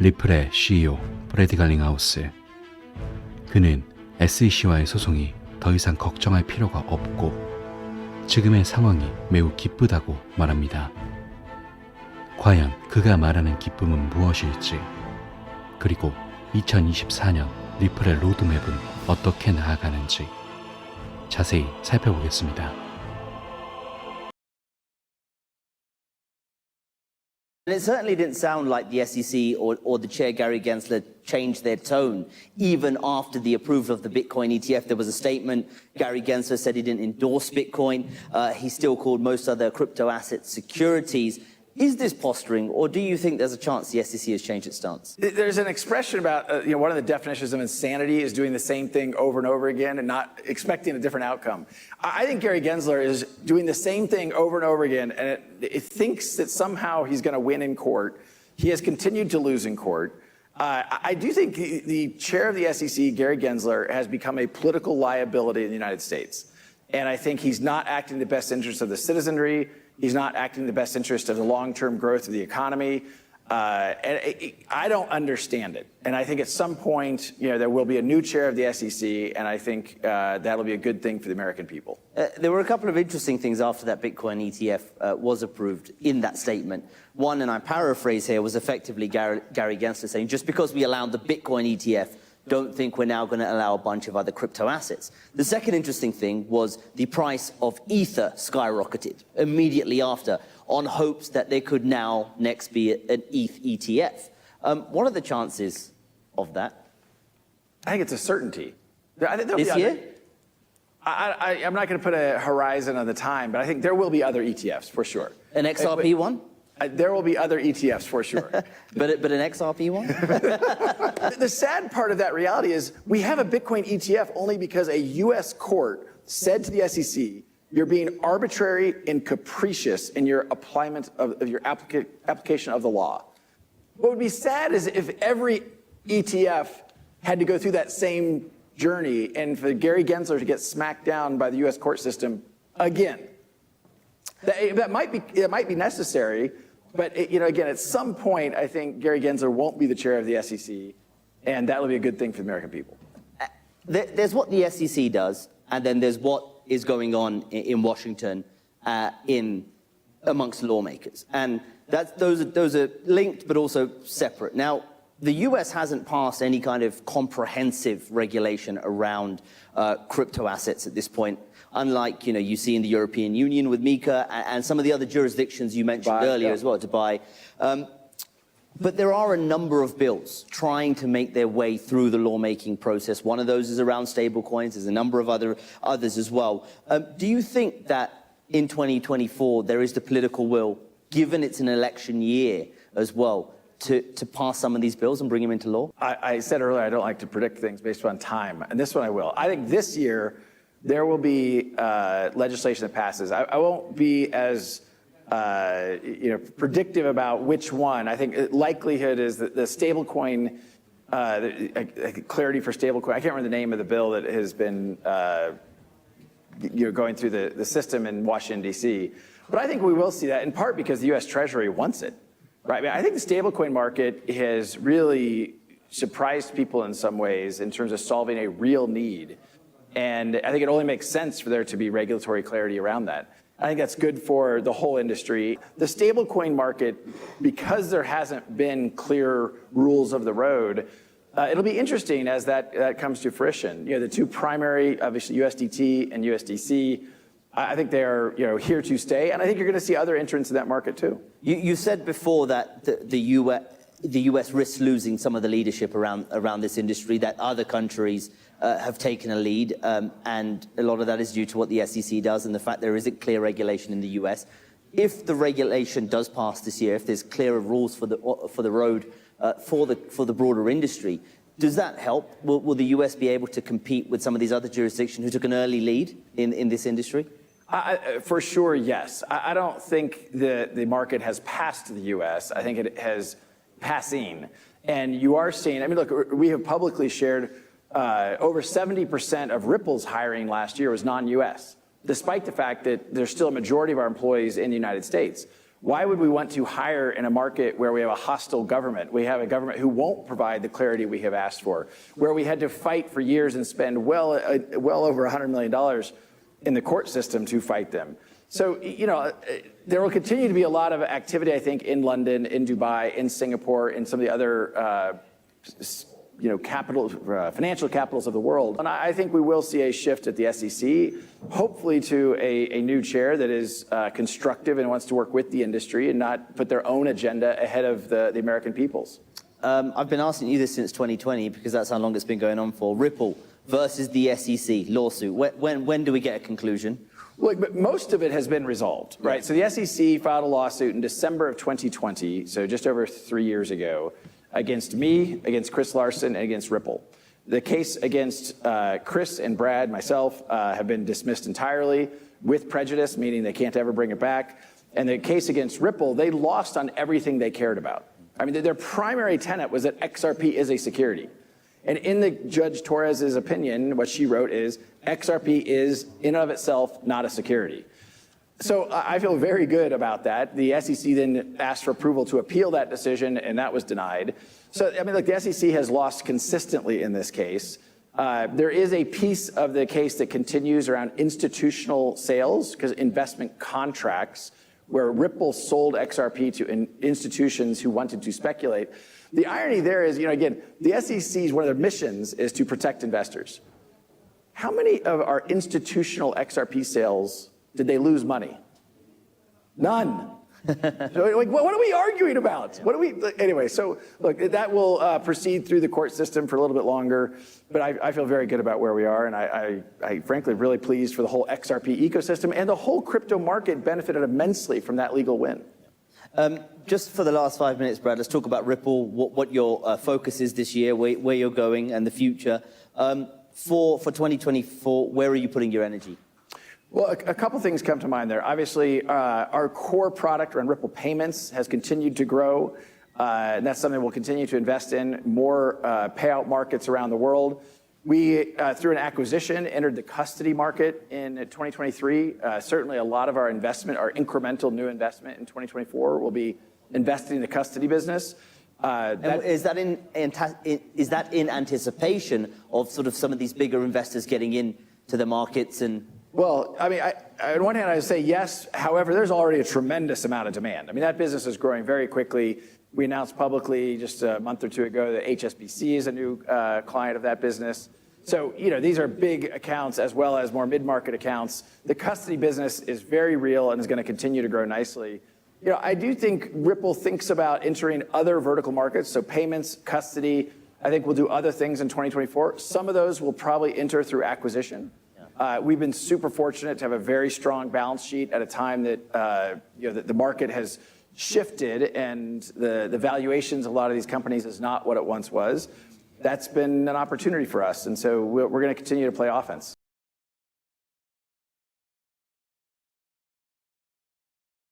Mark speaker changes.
Speaker 1: 리플의 CEO 브래디 갈링하우스. 그는 SEC와의 소송이 더 이상 걱정할 필요가 없고 지금의 상황이 매우 기쁘다고 말합니다. 과연 그가 말하는 기쁨은 무엇일지, 그리고 2024년 리플의 로드맵은 어떻게 나아가는지 자세히 살펴보겠습니다.
Speaker 2: And it certainly didn't sound like the SEC or the chair, Gary Gensler, changed their tone even after the approval of the Bitcoin ETF. There was a statement. Gary Gensler said he didn't endorse Bitcoin. He still called most other crypto assets securities. Is this posturing, or do you think there's a chance the SEC has changed its stance?
Speaker 3: There's an expression about, one of the definitions of insanity is doing the same thing over and over again and not expecting a different outcome. I think Gary Gensler is doing the same thing over and over again, and it thinks that somehow he's going to win in court. He has continued to lose in court. I do think the chair of the SEC, Gary Gensler, has become a political liability in the United States. And I think he's not acting in the best interest of the citizenry. He's not acting in the best interest of the long-term growth of the economy. And I don't understand it. And I think at some point, there will be a new chair of the SEC, and I think that'll be a good thing for the American people.
Speaker 2: There were a couple of interesting things after that Bitcoin ETF was approved in that statement. One, and I paraphrase here, was effectively Gary Gensler saying, just because we allowed the Bitcoin ETF, don't think we're now going to allow a bunch of other crypto assets. The second interesting thing was the price of Ether skyrocketed immediately after on hopes that there could now next be an ETH ETF. What are the chances of that?
Speaker 3: I think it's a certainty. I think
Speaker 2: this year?
Speaker 3: I'm not going to put a horizon on the time, but I think there will be other ETFs for sure.
Speaker 2: An XRP one?
Speaker 3: There will be other ETFs for sure.
Speaker 2: but an XRP one?
Speaker 3: The sad part of that reality is we have a Bitcoin ETF only because a U.S. court said to the SEC, you're being arbitrary and capricious in your application of the law. What would be sad is if every ETF had to go through that same journey and for Gary Gensler to get smacked down by the U.S. court system again. That might be necessary, but again, at some point, I think Gary Gensler won't be the chair of the SEC, and that will be a good thing for the American people.
Speaker 2: There's what the SEC does, and then there's what is going on in Washington amongst lawmakers, and those are linked but also separate. Now, the U.S. hasn't passed any kind of comprehensive regulation around crypto assets at this point. Unlike, you see in the European Union with MiCA and some of the other jurisdictions you mentioned earlier as well, Dubai. But there are a number of bills trying to make their way through the lawmaking process. One of those is around stablecoins. There's a number of others as well. Do you think that in 2024 there is the political will, given it's an election year as well, to pass some of these bills and bring them into law?
Speaker 3: I said earlier I don't like to predict things based on time, and this one I will. I think this year there will be legislation that passes. I won't be as predictive about which one. I think likelihood is that the stablecoin, clarity for stablecoin. I can't remember the name of the bill that has been going through the system in Washington D.C. But I think we will see that in part because the U.S. Treasury wants it. Right. I mean, I think the stablecoin market has really surprised people in some ways in terms of solving a real need. And I think it only makes sense for there to be regulatory clarity around that. I think that's good for the whole industry. The stablecoin market, because there hasn't been clear rules of the road, it'll be interesting as that comes to fruition. The two primary, obviously USDT and USDC, I think they're here to stay, and I think you're going to see other entrants in that market too.
Speaker 2: You said before that the U.S. risks losing some of the leadership around this industry, that other countries have taken a lead, and a lot of that is due to what the SEC does and the fact there isn't clear regulation in the U.S. If the regulation does pass this year, if there's clearer rules for the road for the broader industry, does that help? Will the U.S. be able to compete with some of these other jurisdictions who took an early lead in this industry?
Speaker 3: For sure, yes. I don't think the market has passed the U.S. I think it has passing. And you are seeing, look, we have publicly shared over 70% of Ripple's hiring last year was non-U.S., despite the fact that there's still a majority of our employees in the United States. Why would we want to hire in a market where we have a hostile government? We have a government who won't provide the clarity we have asked for, where we had to fight for years and spend well over $100 million in the court system to fight them. So, there will continue to be a lot of activity, I think, in London, in Dubai, in Singapore, in some of the other financial capitals of the world. And I think we will see a shift at the SEC, hopefully to a new chair that is constructive and wants to work with the industry and not put their own agenda ahead of the American people's.
Speaker 2: I've been asking you this since 2020 because that's how long it's been going on for. Ripple versus the SEC lawsuit. When do we get a conclusion?
Speaker 3: Look, but most of it has been resolved, right? So the SEC filed a lawsuit in December of 2020, so just over 3 years ago, against me, against Chris Larson, and against Ripple. The case against Chris and Brad, myself, have been dismissed entirely with prejudice, meaning they can't ever bring it back. And the case against Ripple, they lost on everything they cared about. I mean, their primary tenet was that XRP is a security. And in the Judge Torres's opinion, what she wrote is, XRP is, in and of itself, not a security. So I feel very good about that. The SEC then asked for approval to appeal that decision, and that was denied. So, I mean, look, the SEC has lost consistently in this case. There is a piece of the case that continues around institutional sales, because investment contracts, where Ripple sold XRP to institutions who wanted to speculate. The irony there is, again, the SEC's one of their missions is to protect investors. How many of our institutional XRP sales did they lose money? None. So, what are we arguing about? Anyway, so look, that will proceed through the court system for a little bit longer, but I feel very good about where we are, and I frankly really pleased for the whole XRP ecosystem, and the whole crypto market benefited immensely from that legal win.
Speaker 2: Just for the last 5 minutes, Brad, let's talk about Ripple, what your focus is this year, where you're going, and the future. For 2024, where are you putting your energy?
Speaker 3: Well, a couple things come to mind there. Obviously, our core product around Ripple Payments has continued to grow, and that's something we'll continue to invest in, more payout markets around the world. We, through an acquisition, entered the custody market in 2023. Certainly a lot of our investment, our incremental new investment in 2024 will be investing in the custody business.
Speaker 2: Is that in anticipation of sort of some of these bigger investors getting into the markets and?
Speaker 3: Well, I mean, on one hand, I would say yes. However, there's already a tremendous amount of demand. I mean, that business is growing very quickly. We announced publicly just a month or two ago that HSBC is a new client of that business. So, these are big accounts as well as more mid-market accounts. The custody business is very real and is going to continue to grow nicely. I do think Ripple thinks about entering other vertical markets, so payments, custody. I think we'll do other things in 2024. Some of those will probably enter through acquisition. We've been super fortunate to have a very strong balance sheet at a time that the market has shifted and the valuations of a lot of these companies is not what it once was. That's been an opportunity for us, and so we're going to continue to play offense.